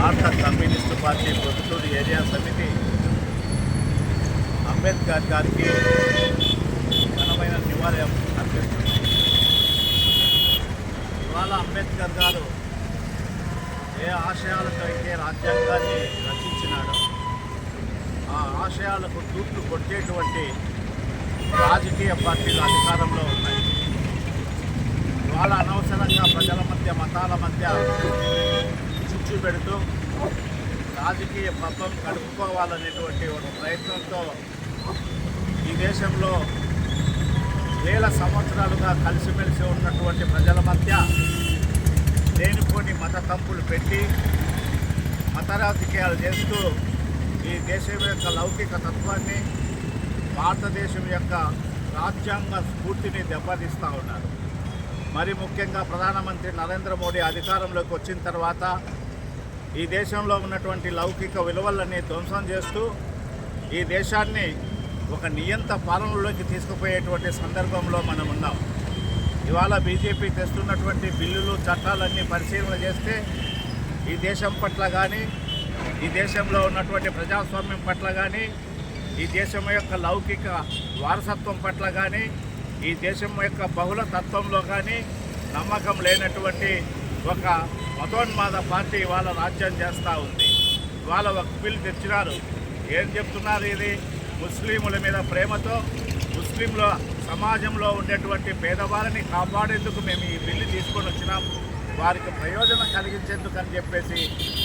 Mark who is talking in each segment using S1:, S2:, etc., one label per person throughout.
S1: భారత communist party Proddatur area సమితి అంబేద్కర్ గారికి ఘనమైన నివాళి అర్పిస్తుంది. ఇవాళ అంబేద్కర్ గారు ఏ ఆశయాలతో అయితే రాజ్యాంగాన్ని రచించినాడో ఆ ఆశయాలకు తూట్లు కొట్టేటువంటి రాజకీయ పార్టీలు అధికారంలో ఉన్నాయి. ఇవాళ అనవసరంగా ప్రజల మధ్య మతాల మధ్య చిచ్చు పెడుతూ రాజకీయ పబ్బం గడుపుకోవాలనేటువంటి ఒక ప్రయత్నంతో ఈ దేశంలో వేల సంవత్సరాలుగా కలిసిమెలిసి ఉన్నటువంటి ప్రజల మధ్య లేనిపోని మత తంపులు పెట్టి మత రాజకీయాలు చేస్తూ ఈ దేశం యొక్క లౌకిక తత్వాన్ని భారతదేశం యొక్క రాజ్యాంగ స్ఫూర్తిని దెబ్బతీస్తూ ఉన్నారు. మరి ముఖ్యంగా ప్రధానమంత్రి నరేంద్ర మోడీ అధికారంలోకి వచ్చిన తర్వాత ఈ దేశంలో ఉన్నటువంటి లౌకిక విలువలన్నీ ధ్వంసం చేస్తూ ఈ దేశాన్ని ఒక నియంత పాలనలోకి తీసుకుపోయేటువంటి సందర్భంలో మనం ఉన్నాం. ఇవాళ బీజేపీ తెస్తున్నటువంటి బిల్లులు చట్టాలన్నీ పరిశీలన చేస్తే ఈ దేశం పట్ల కానీ ఈ దేశంలో ఉన్నటువంటి ప్రజాస్వామ్యం పట్ల కానీ ఈ దేశం యొక్క లౌకిక వారసత్వం పట్ల కానీ ఈ దేశం యొక్క బహుళ తత్వంలో కానీ నమ్మకం లేనటువంటి ఒక మతోన్మాద పార్టీ ఇవాళ రాజ్యం చేస్తూ ఉంది. ఇవాళ ఒక బిల్లు తెచ్చినారు. ఏం చెప్తున్నారు? ఇది ముస్లింల మీద ప్రేమతో ముస్లింల సమాజంలో ఉండేటువంటి పేదవారిని కాపాడేందుకు మేము ఈ బిల్లు తీసుకొని వచ్చినాం, వారికి ప్రయోజనం కలిగించేందుకు అని చెప్పేసి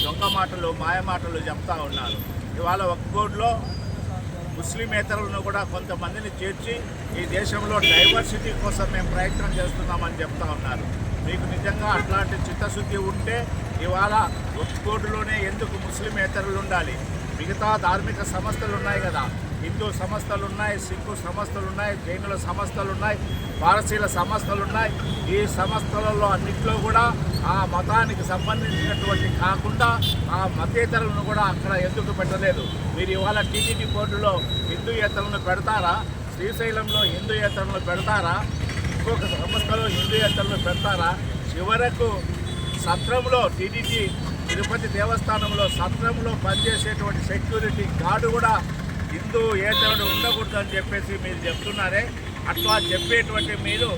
S1: దొంగ మాటలు మాయమాటలు చెప్తా ఉన్నారు. ఇవాళ ఒక బోర్డులో ముస్లిమేతరులను కూడా కొంతమందిని చేర్చి ఈ దేశంలో డైవర్సిటీ కోసం మేము ప్రయత్నం చేస్తున్నామని చెప్తా ఉన్నారు. మీకు నిజంగా అట్లాంటి చిత్తశుద్ధి ఉంటే ఇవాళ ఒక బోర్డులోనే ఎందుకు ముస్లిమేతరులు ఉండాలి? మిగతా ధార్మిక సంస్థలు ఉన్నాయి కదా, హిందూ సంస్థలు ఉన్నాయి, సిక్కు సంస్థలు ఉన్నాయి, జైనుల సంస్థలు ఉన్నాయి, పారసీల సంస్థలు ఉన్నాయి. ఈ సంస్థలలో అన్నింటిలో కూడా ఆ మతానికి సంబంధించినటువంటి కాకుండా ఆ మతేతరులను కూడా అక్కడ ఎందుకు పెట్టలేదు? మీరు ఇవాళ టీటీడీ బోర్డులో హిందూయేతరులను పెడతారా? శ్రీశైలంలో హిందూయేతరులను పెడతారా? ఇంకొక సంస్థలో హిందూయేతరులను పెడతారా? చివరకు సత్రంలో టీటీడీ తిరుపతి దేవస్థానంలో సత్రంలో పనిచేసేటువంటి సెక్యూరిటీ గార్డు కూడా హిందూయేతరుడు ఉండకూడదని చెప్పేసి మీరు చెప్తున్నారే. అట్లా చెప్పేటువంటి మీరు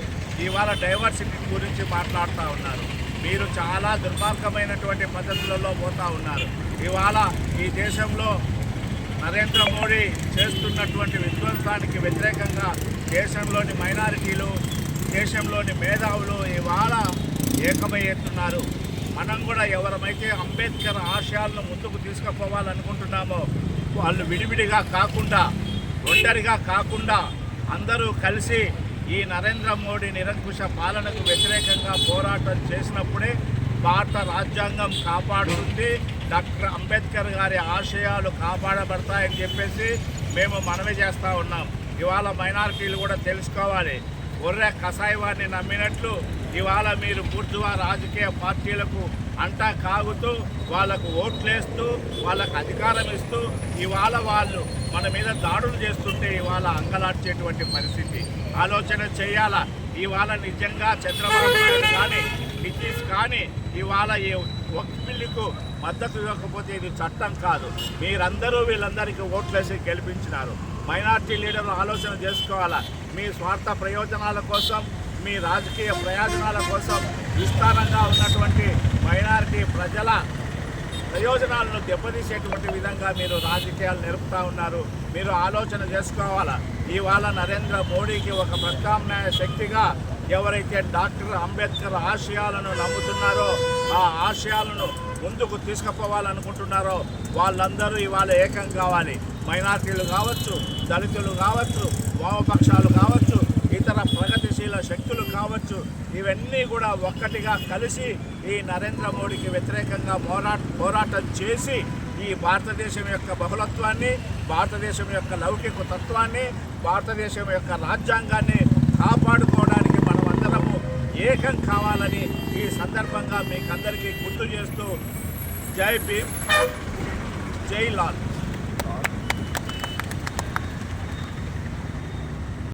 S1: ఇవాళ డైవర్సిటీ గురించి మాట్లాడుతూ ఉన్నారు. మీరు చాలా దుర్మార్గమైనటువంటి పద్ధతులలో పోతూ ఉన్నారు. ఇవాళ ఈ దేశంలో నరేంద్ర మోడీ చేస్తున్నటువంటి విధ్వంసానికి వ్యతిరేకంగా దేశంలోని మైనారిటీలు, దేశంలోని మేధావులు ఇవాళ ఏకమయ్యేస్తున్నారు. మనం కూడా ఎవరమైతే అంబేద్కర్ ఆశయాలను ముందుకు తీసుకుపోవాలనుకుంటున్నామో వాళ్ళు విడివిడిగా కాకుండా ఒంటరిగా కాకుండా అందరూ కలిసి ఈ నరేంద్ర మోడీ నిరంకుశ పాలనకు వ్యతిరేకంగా పోరాటం చేసినప్పుడే భారత రాజ్యాంగం కాపాడుతుంది, డాక్టర్ అంబేద్కర్ గారి ఆశయాలు కాపాడబడతాయని చెప్పేసి మేము మనవి చేస్తూ ఉన్నాం. ఇవాళ మైనారిటీలు కూడా తెలుసుకోవాలి. గొర్రె కషాయవాన్ని నమ్మినట్లు ఇవాళ మీరు బూర్జువా రాజకీయ పార్టీలకు అంటా కాగుతూ వాళ్ళకు ఓట్లేస్తూ వాళ్ళకు అధికారం ఇస్తూ ఇవాళ వాళ్ళు మన మీద దాడులు చేస్తుంటే ఇవాళ అంగలార్చేటువంటి పరిస్థితి ఆలోచన చేయాలా. ఇవాళ నిజంగా చంద్రబాబు నాయుడు కానీ నితీష్ కానీ ఇవాళ ఈ ఒక్క బిల్లుకు మద్దతు ఇవ్వకపోతే ఇది చట్టం కాదు. మీరందరూ వీళ్ళందరికీ ఓట్లేసి గెలిపించినారు. మైనార్టీ లీడర్లు ఆలోచన చేసుకోవాలా. మీ స్వార్థ ప్రయోజనాల కోసం, మీ రాజకీయ ప్రయోజనాల కోసం విస్తారంగా ఉన్నటువంటి మైనారిటీ ప్రజల ప్రయోజనాలను దెబ్బతీసేటువంటి విధంగా మీరు రాజకీయాలు నిలుపుతూ ఉన్నారు. మీరు ఆలోచన చేసుకోవాలా. ఇవాళ నరేంద్ర మోడీకి ఒక ప్రత్యామ్నాయ శక్తిగా ఎవరైతే డాక్టర్ అంబేద్కర్ ఆశయాలను నమ్ముతున్నారో, ఆ ఆశయాలను ముందుకు తీసుకుపోవాలనుకుంటున్నారో వాళ్ళందరూ ఇవాళ ఏకం కావాలి. మైనార్టీలు కావచ్చు, దళితులు కావచ్చు, వామపక్షాలు కావచ్చు, ఇతర ప్రగతిశీల శక్తులు కావచ్చు, ఇవన్నీ కూడా ఒక్కటిగా కలిసి ఈ నరేంద్ర మోడీకి వ్యతిరేకంగా పోరాటం చేసి ఈ భారతదేశం యొక్క బహుళత్వాన్ని, భారతదేశం యొక్క లౌకిక తత్వాన్ని, భారతదేశం యొక్క రాజ్యాంగాన్ని కాపాడుకోవడానికి మనమందరము ఏకం కావాలని ఈ సందర్భంగా మీకందరికీ గుర్తు చేస్తూ జై భీమ్, జై లాల్.